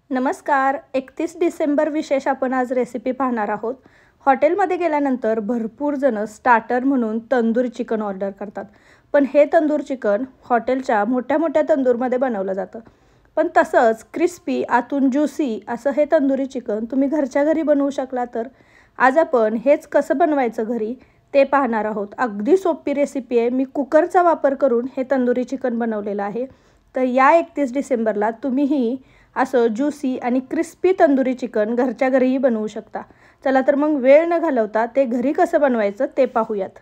नमस्कार. 31 डिसेंबर विशेष आपण आज रेसिपी पाहणार आहोत. हॉटेलमध्ये गेल्यानंतर भरपूर जण स्टार्टर म्हणून तंदूरी चिकन ऑर्डर करतात. पण हे तंदूर चिकन हॉटेलच्या मोठ्या मोठ्या तंदूरमध्ये बनवलं जातं. पण तसंच क्रिस्पी आतून ज्युसी असं हे तंदुरी चिकन तुम्ही घरच्या घरी बनवू शकला तर आज आपण हेच कसं बनवायचं घरी ते पाहणार आहोत. अगदी सोपी रेसिपी आहे. मी कुकरचा वापर करून हे तंदुरी चिकन बनवलेलं आहे. तर या 31 डिसेंबरला तुम्हीही असं ज्युसी आणि क्रिस्पी तंदुरी चिकन घरच्या घरीही बनवू शकता. चला तर मग वेळ न घालवता ते घरी कसं बनवायचं ते पाहूयात.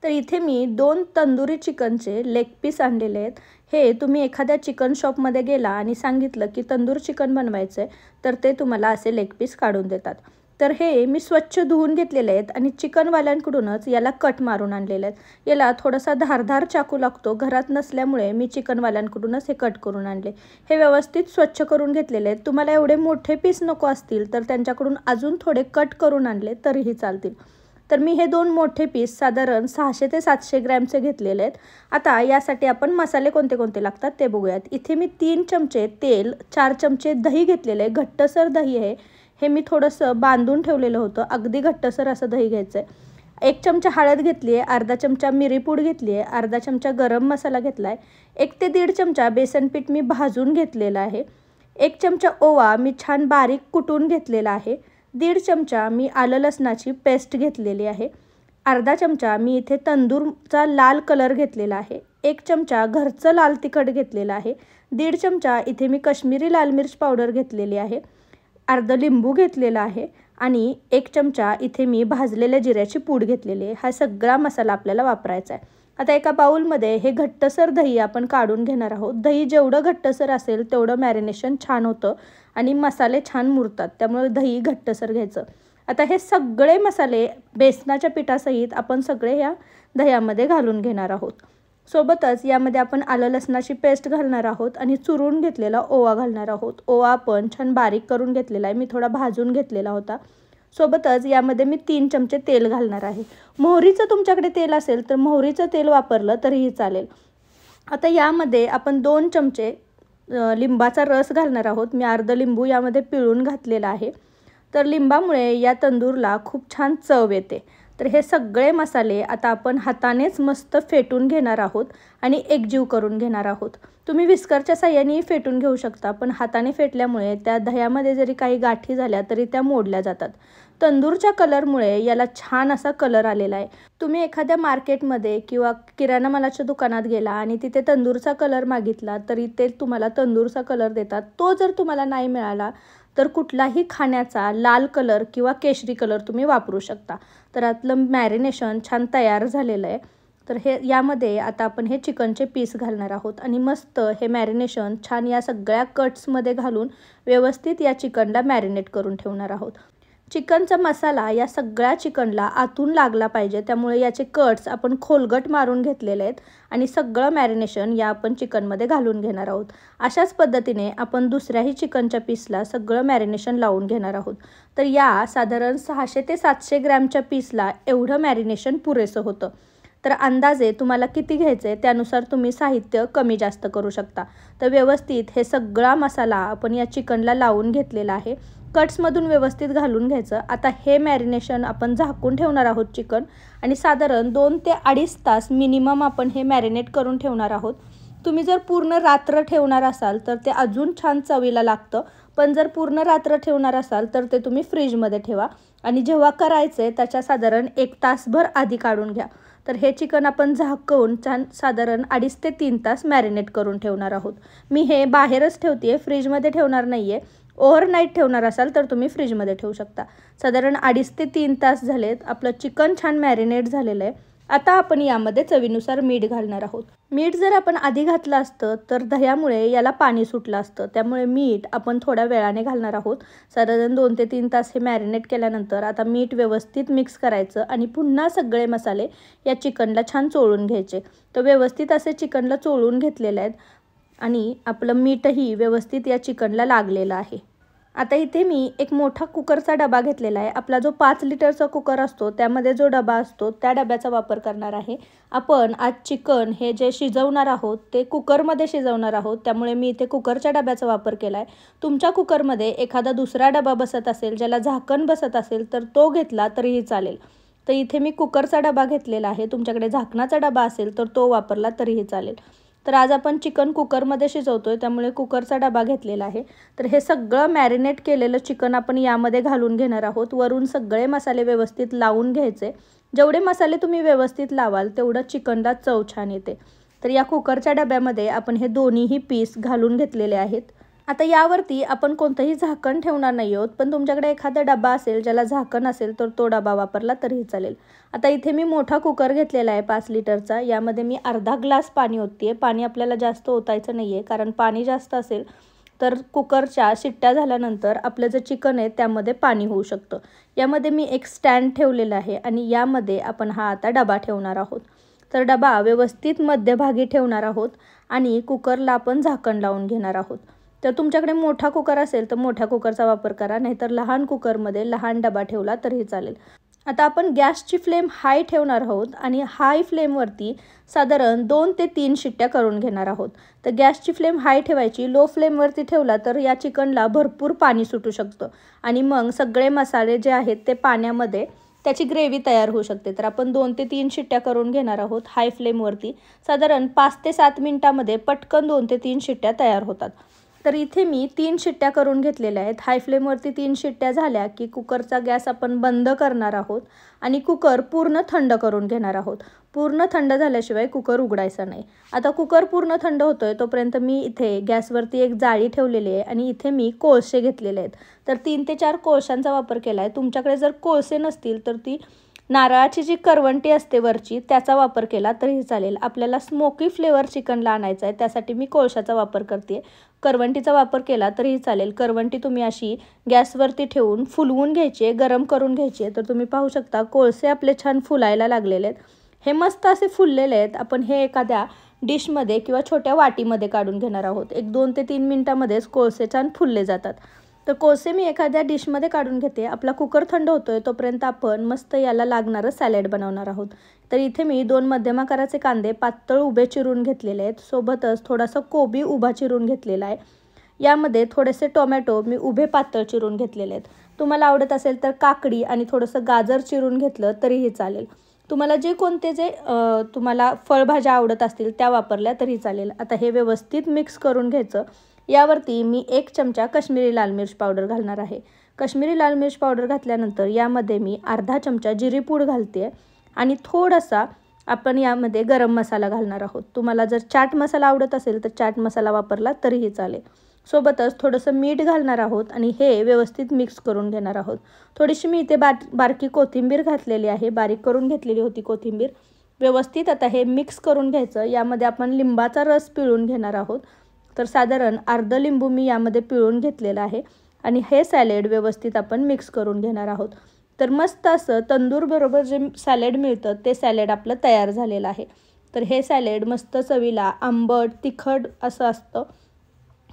तर इथे मी 2 तंदुरी चिकनचे लेग पीस आणलेले आहेत. हे तुम्ही एखाद्या चिकन शॉपमध्ये गेला आणि सांगितलं की तंदूर चिकन बनवायचं आहे तर ते तुम्हाला असे लेग पीस काढून देतात. तर हे मी स्वच्छ धुवून घेतलेले आहेत आणि चिकनवाल्यांकडूनच याला कट मारून आणलेले आहेत. याला थोडासा धारदार चाकू लागतो. घरात नसल्यामुळे मी चिकनवाल्यांकडूनच हे कट करून आणले. हे व्यवस्थित स्वच्छ करून घेतलेले आहेत. तुम्हाला एवढे मोठे पीस नको असतील तर त्यांच्याकडून अजून थोडे कट करून आणले तरीही चालतील. तर मी हे 2 मोठे पीस साधारण 600 ते 700 ग्रॅमचे घेतलेले आहेत. आता यासाठी आपण मसाले कोणते कोणते लागतात ते बघूयात. इथे मी 3 चमचे तेल, 4 चमचे दही घेतलेले आहे. घट्टसर दही आहे. हे मी थोडंसं बांधून ठेवलेलं होतं. अगदी घट्टसर असं दही घ्यायचं आहे. 1 चमचा हळद घेतली आहे, अर्धा चमचा मिरीपूड घेतली आहे, अर्धा चमचा गरम मसाला घेतला आहे, 1 ते 1.5 चमचा बेसन पीठ मी भाजून घेतलेलं आहे, 1 चमचा ओवा मी छान बारीक कुटून घेतलेला आहे, 1.5 चमचा मी आलं लसणाची पेस्ट घेतलेली आहे, अर्धा चमचा मी इथे तंदूरचा लाल कलर घेतलेला आहे, 1 चमचा घरचं लाल तिखट घेतलेलं आहे, 1.5 चमचा इथे मी कश्मीरी लाल मिर्च पावडर घेतलेली आहे, अर्धा लिंबू घेतलेला आहे आणि 1 चमचा इथे मी भाजलेल्या जिऱ्याची पूड घेतलेली आहे. हा सगळा मसाला आपल्याला वापरायचा आहे. आता एका बाउलमध्ये हे घट्टसर दही आपण काढून घेणार आहोत. दही जेवढं घट्टसर असेल तेवढं मॅरिनेशन छान होतं आणि मसाले छान मुरतात. त्यामुळे दही घट्टसर घ्यायचं. आता हे सगळे मसाले बेसनाच्या पिठासहित आपण सगळे ह्या दह्यामध्ये घालून घेणार आहोत. सोबतच यामध्ये आपण आलं लसणाची पेस्ट घालणार आहोत आणि चुरून घेतलेला ओवा घालणार आहोत. ओवा आपण छान बारीक करून घेतलेला आहे. मी थोडा भाजून घेतलेला होता. सोबतच यामध्ये मी 3 चमचे तेल घालणार आहे. मोहरीचं तुमच्याकडे तेल असेल तर मोहरीचं तेल वापरलं तरीही चालेल. आता यामध्ये आपण 2 चमचे लिंबाचा रस घालणार आहोत. मी अर्धा लिंबू यामध्ये पिळून घातलेला आहे. तर लिंबामुळे या तंदूरला खूप छान चव येते. तर हे सगळे मसाले आता आपण हातानेच मस्त फेटून घेणार आहोत आणि एकजीव करून घेणार आहोत. तुम्ही विस्करच्या साहाय्यानेही फेटून घेऊ शकता, पण हाताने फेटल्यामुळे त्या दह्यामध्ये जरी काही गाठी झाल्या तरी त्या मोडल्या जातात. तंदूरच्या कलरमुळे याला छान असा कलर आलेला आहे. तुम्ही एखाद्या मार्केटमध्ये किंवा किराणा मालाच्या दुकानात गेला आणि तिथे तंदूरचा कलर मागितला तरी ते तुम्हाला तंदूरचा कलर देतात. तो जर तुम्हाला नाही मिळाला तर कुठलाही खाण्याचा लाल कलर किंवा केशरी कलर तुम्ही वापरू शकता. तर आतलं मॅरिनेशन छान तयार झालेलं आहे. तर हे यामध्ये आता आपण हे चिकनचे पीस घालणार आहोत आणि मस्त हे मॅरिनेशन छान या सगळ्या कट्समध्ये घालून व्यवस्थित या चिकनला मॅरिनेट करून ठेवणार आहोत. चिकनचा मसाला या सगळ्या चिकनला आतून लागला पाहिजे. त्यामुळे याचे कट्स आपण खोलगट मारून घेतलेले आहेत आणि सगळं मॅरिनेशन या आपण चिकनमध्ये घालून घेणार आहोत. अशाच पद्धतीने आपण दुसऱ्याही चिकनच्या पीसला सगळं मॅरिनेशन लावून घेणार आहोत. तर या साधारण 600 ते 700 ग्रॅमच्या पीसला एवढं मॅरिनेशन पुरेसं होतं. तर अंदाजे तुम्हाला किती घ्यायचं आहे त्यानुसार तुम्ही साहित्य कमी जास्त करू शकता. तर व्यवस्थित हे सगळा मसाला आपण या चिकनला लावून घेतलेला आहे. कट्समधून व्यवस्थित घालून घ्यायचं. आता हे मॅरिनेशन आपण झाकून ठेवणार आहोत चिकन आणि साधारण 2 ते 2.5 तास मिनिमम आपण हे मॅरिनेट करून ठेवणार आहोत. तुम्ही जर पूर्ण रात्र ठेवणार असाल तर ते अजून छान चवीला लागतं. पण जर पूर्ण रात्र ठेवणार असाल तर ते तुम्ही फ्रीजमध्ये ठेवा आणि जेव्हा करायचं आहे त्याच्या साधारण 1 तासभर आधी काढून घ्या. तर हे चिकन आपण झाकून छान साधारण 2.5 ते 3 तास मॅरिनेट करून ठेवणार आहोत. मी हे बाहेरच ठेवते आहे, फ्रीजमध्ये ठेवणार नाही आहे. ओव्हरनाईट ठेवणार असाल तर तुम्ही फ्रीजमध्ये ठेवू शकता. साधारण 2.5 ते 3 तास झालेत. आपलं चिकन छान मॅरिनेट झालेलं आहे. आता आपण यामध्ये चवीनुसार मीठ घालणार आहोत. मीठ जर आपण आधी घातलं असतं तर दह्यामुळे याला पाणी सुटलं असतं. त्यामुळे मीठ आपण थोड्या वेळाने घालणार आहोत. साधारण 2 ते 3 तास हे मॅरिनेट केल्यानंतर आता मीठ व्यवस्थित मिक्स करायचं आणि पुन्हा सगळे मसाले या चिकनला छान चोळून घ्यायचे. तर व्यवस्थित असे चिकनला चोळून घेतलेले आहेत आणि आपलं मीठही व्यवस्थित या चिकनला लागलेलं आहे. आता इथे मी एक मोठा कुकरचा डबा घेतलेला आहे। आपला जो 5 लिटरचा कुकर असतो त्यामध्ये जो डबा असतो त्या डब्याचा वापर करणार आहे। आपण आज चिकन हे जे शिजवणार आहोत ते कुकरमध्ये शिजवणार आहोत, त्यामुळे मी इथे कुकरच्या डब्याचा वापर केला आहे। तुमच्या कुकरमध्ये एखादा दुसरा डबा बसत असेल, ज्याला झाकण बसत असेल तर तो घेतला तरीही चालेल। तर इथे मी कुकरचा डबा घेतलेला आहे। तुमच्याकडे झाकणाचा डबा असेल तर तो वापरला तरीही चालेल। तर आज आपण चिकन कुकरमध्ये शिजवतोय, त्यामुळे कुकरचा डबा घेतलेला आहे। तर हे सगळं मॅरिनेट केलेलं चिकन आपण यामध्ये घालून घेणार आहोत। वरून सगळे मसाले व्यवस्थित लावून घ्यायचे। जेवढे मसाले तुम्ही व्यवस्थित लावाल तेवढं चिकनला चव छान येते। तर या कुकरच्या डब्यामध्ये आपण हे दोन्हीही पीस घालून घेतलेले आहेत। आता यावरती आपण कोणतंही झाकण ठेवणार नाही आहोत, पण तुमच्याकडे एखादा डबा असेल ज्याला झाकण असेल तर तो डबा वापरला तरीही चालेल। आता इथे मी मोठा कुकर घेतलेला आहे 5 लिटरचा। यामध्ये मी अर्धा ग्लास पाणी ओतते। पाणी आपल्याला जास्त ओतायचं नाही आहे, कारण पाणी जास्त असेल तर कुकरच्या शिट्ट्या झाल्यानंतर आपलं जे चिकन आहे त्यामध्ये पाणी होऊ शकतं। यामध्ये मी एक स्टँड ठेवलेला आहे आणि यामध्ये आपण हा आता डबा ठेवणार आहोत। तर डबा व्यवस्थित मध्यभागी ठेवणार आहोत आणि कुकरला आपण झाकण लावून घेणार आहोत। तर तुमच्याकडे मोठा कुकर असेल तर मोठ्या कुकरचा वापर करा, नाहीतर लहान कुकरमध्ये लहान डबा ठेवला तरीही चालेल। आता आपण गॅसची फ्लेम हाय ठेवणार आहोत आणि हाय फ्लेमवरती साधारण 2 ते 3 शिट्ट्या करून घेणार आहोत। तर गॅसची फ्लेम हाय ठेवायची। लो फ्लेमवरती ठेवला तर या चिकनला भरपूर पाणी सुटू शकतं आणि मग सगळे मसाले जे आहेत ते पाण्यामध्ये त्याची ग्रेव्ही तयार होऊ शकते। तर आपण 2 ते 3 शिट्ट्या करून घेणार आहोत हाय फ्लेमवरती। साधारण 5 ते 7 मिनिटांमध्ये पटकन 2 ते 3 शिट्ट्या तयार होतात। तर इथे मी 3 शिट्ट्या करून घेतलेल्या आहेत। हाय फ्लेमवरती 3 शिट्ट्या झाल्या की कुकरचा गॅस आपण बंद करणार आहोत आणि कुकर पूर्ण थंड करून घेणार आहोत। पूर्ण थंड झाल्याशिवाय कुकर उघडायचा नाही। आता कुकर पूर्ण थंड होतोय तोपर्यंत मी इथे गॅसवरती एक जाळी ठेवलेली आहे आणि इथे मी कोळसे घेतलेले आहेत। तर 3 ते 4 कोळशांचा वापर केला आहे। तुमच्याकडे जर कोळसे नसतील तर ती नारळाची जी करवंटी असते वरची त्याचा वापर केला तरीही चालेल। आपल्याला स्मोकी फ्लेवर चिकनला आणायचा आहे, त्यासाठी मी कोळशाचा वापर करते। करवंटीचा वापर केला तरीही चालेल। करवंटी तुम्ही अशी गॅसवरती ठेवून फुलवून घ्यायची, गरम करून घ्यायची। तर तुम्ही पाहू शकता कोळसे आपले छान फुलायला लागलेले आहेत। हे मस्त असे फुललेले आहेत। आपण हे एखाद्या डिशमध्ये किंवा छोट्या वाटीमध्ये काढून घेणार आहोत। 1-2 ते 3 मिनिटांमध्येच कोळसे छान फुलले जातात। तर कोळसे मी एखाद्या डिशमध्ये काढून घेते। आपला कुकर थंड होतोय तोपर्यंत आपण मस्त याला लागणारं सॅलड बनवणार आहोत। तर इथे मी 2 मध्यम आकाराचे कांदे पातळ उभे चिरून घेतलेले आहेत। सोबतच थोडासा कोबी उभा चिरून घेतलेला आहे। यामध्ये थोडेसे टोमॅटो मी उभे पातळ चिरून घेतलेले आहेत। तुम्हाला आवडत असेल तर काकडी आणि थोडंसं गाजर चिरून घेतलं तरीही चालेल। तुम्हाला जे कोणते तुम्हाला फळभाज्या आवडत असतील त्या वापरल्या तरी चालेल। आता हे व्यवस्थित मिक्स करून घ्यायचं। यावरती मी 1 चमचा काश्मीरी लाल मिर्च पावडर घालणार आहे। काश्मीरी लाल मिर्च पावडर घातल्यानंतर यामध्ये मी अर्धा चमचा जिरी पूड घालते आणि थोडासा आपण यामध्ये गरम मसाला घालणार आहोत। तुम्हाला जर चाट मसाला आवडत असेल तर चाट मसाला वापरला तरीही चालेल। सोबतच थोडंसं मीठ घालणार आहोत आणि हे व्यवस्थित मिक्स करून घेणार आहोत। थोडीशी मी इथे बारकी कोथिंबीर घातलेली आहे, बारीक करून घेतलेली होती कोथिंबीर। व्यवस्थित आता हे मिक्स करून घ्यायचं। यामध्ये आपण लिंबाचा रस पिळून घेणार आहोत। तर साधारण अर्धा लिंबू मी यामध्ये पिळून घेतलेला आहे आणि हे सॅलड व्यवस्थित आपण मिक्स करून घेणार आहोत। तर मस्त असं तंदूर बरोबर जे सॅलड मिळतं ते सॅलड आपलं तयार झालेलं आहे। तर हे सॅलड मस्त चवीला आंबट तिखट असं असतं।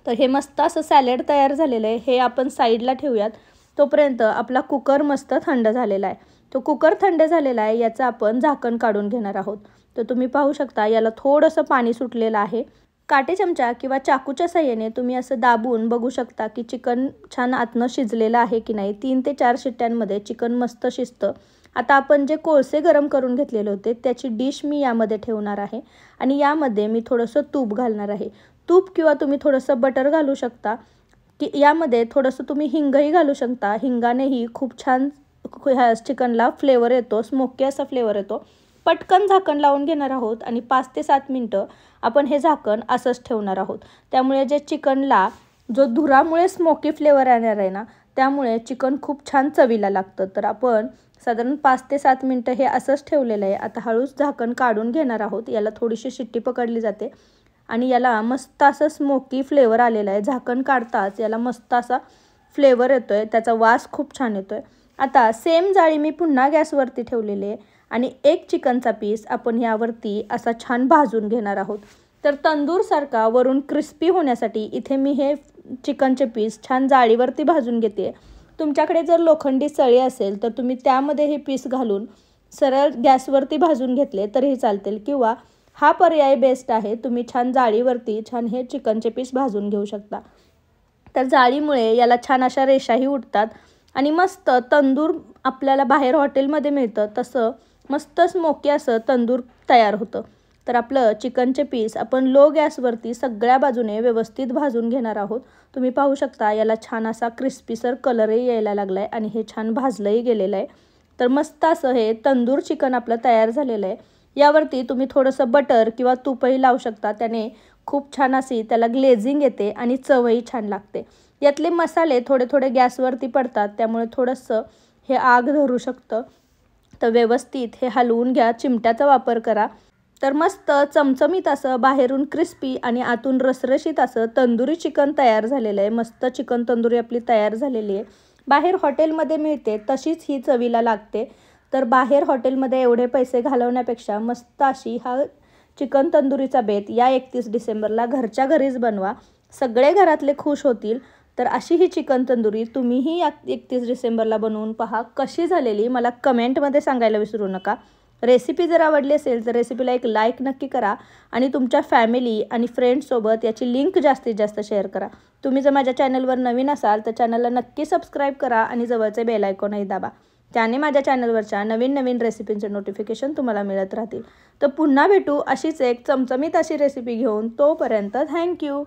तर हे मस्त असं सॅलड तयार झालेलं आहे। हे आपण साईडला ठेवूयात। तोपर्यंत आपला कुकर मस्त थंड झालेला आहे। तो कुकर थंड झालेला आहे, याचं आपण झाकण काढून घेणार आहोत। तर तुम्ही पाहू शकता याला थोडंसं पाणी सुटलेलं आहे। काटे चमचा किंवा चाकूच्या साहाय्याने तुम्ही असं दाबून बघू शकता की चिकन छान आतनं शिजलेलं आहे की नाही। 3 ते 4 शिट्ट्यांमध्ये चिकन मस्त शिजतं। आता आपण जे कोळसे गरम करून घेतलेले होते त्याची डिश मी यामध्ये ठेवणार आहे आणि यामध्ये मी थोडंसं तूप घालणार आहे। तूप किंवा तुम्ही थोडंसं बटर घालू शकता की यामध्ये थोडंसं तुम्ही हिंगही घालू शकता। हिंगानेही खूप छान ह्या चिकनला फ्लेवर येतो, स्मोकी असा फ्लेवर येतो। पटकन झाकण लावून घेणार आहोत आणि 5 ते 7 मिनिटं आपण हे झाकण असंच ठेवणार आहोत। त्यामुळे जे चिकनला जो धुरामुळे स्मोकी फ्लेवर येणार आहे ना, त्यामुळे चिकन खूप छान चवीला लागतं। तर आपण साधारण 5 ते 7 मिनिटं हे असंच ठेवलेलं आहे। आता हळूच झाकण काढून घेणार आहोत। याला थोडीशी शिट्टी पकडली जाते आणि याला मस्त असं स्मोकी फ्लेवर आलेला आहे। झाकण काढताच याला मस्त असा फ्लेवर येतोय, त्याचा वास खूप छान येतोय। आता सेम जाळी मी पुन्हा गॅसवरती ठेवलेली आहे आणि एक चिकनचा पीस आपण यावरती असा छान भाजून घेणार आहोत। तर तंदूरसारखा वरून क्रिस्पी होण्यासाठी इथे मी हे चिकनचे पीस छान जाळीवरती भाजून घेते. तुमच्याकडे जर लोखंडी सळी असेल तर तुम्ही त्यामध्ये हे पीस घालून सरळ गॅसवरती भाजून घेतले तरीही चालतील, किंवा हा पर्याय बेस्ट आहे, तुम्ही छान जाळीवरती छान हे चिकनचे पीस भाजून घेऊ शकता. तर जाळीमुळे याला छान अशा रेषाही उठतात आणि मस्त तंदूर आपल्याला बाहेर हॉटेलमध्ये मिळतं तसं मस्त स्मोकी असं तंदूर तयार होतं. तर आपलं चिकनचे पीस आपण लो गॅसवरती सगळ्या बाजूने व्यवस्थित भाजून घेणार आहोत. तुम्ही पाहू शकता याला छान असा क्रिस्पीसर कलरही यायला लागला आहे आणि हे छान भाजलंही गेलेलं आहे. तर मस्त असं हे तंदूर चिकन आपलं तयार झालेलं आहे. यावरती तुम्ही थोडंसं बटर किंवा तूपही लावू शकता. त्याने खूप छान अशी त्याला ग्लेझिंग येते आणि चवही छान लागते. यातले मसाले थोडे थोडे गॅसवरती पडतात त्यामुळे थोडंसं हे आग धरू शकतं. तर व्यवस्थित हे हलवून घ्या, चिमट्याचा वापर करा. तर मस्त चमचमीत असं बाहेरून क्रिस्पी आणि आतून रसरशीत असं तंदुरी चिकन तयार झालेलं आहे. मस्त चिकन तंदुरी आपली तयार झालेली आहे. बाहेर हॉटेलमध्ये मिळते तशीच ही चवीला लागते. तर बाहेर हॉटेलमध्ये एवढे पैसे घालवण्यापेक्षा मस्त अशी हा चिकन तंदुरीचा बेत या 31 डिसेंबरला घरच्या घरीच बनवा. सगळे घरातले खुश होतील. तर अशी ही चिकन तंदुरी तुम्हीही या 31 डिसेंबरला बनवून पहा. कशी झालेली मला कमेंटमध्ये सांगायला विसरू नका. रेसिपी जर आवडली असेल तर रेसिपीला एक लाईक नक्की करा आणि तुमच्या फॅमिली आणि फ्रेंड्ससोबत याची लिंक जास्तीत जास्त शेअर करा. तुम्ही जर माझ्या चॅनलवर नवीन असाल तर चॅनलला नक्की सबस्क्राईब करा आणि जवळचे बेल आयकॉनही दाबा. त्याने माझ्या चॅनलवरच्या नवीन नवीन रेसिपींचे नोटिफिकेशन तुम्हाला मिळत राहतील. तर पुन्हा भेटू अशीच एक चमचमीत अशी रेसिपी घेऊन. तोपर्यंत थँक्यू.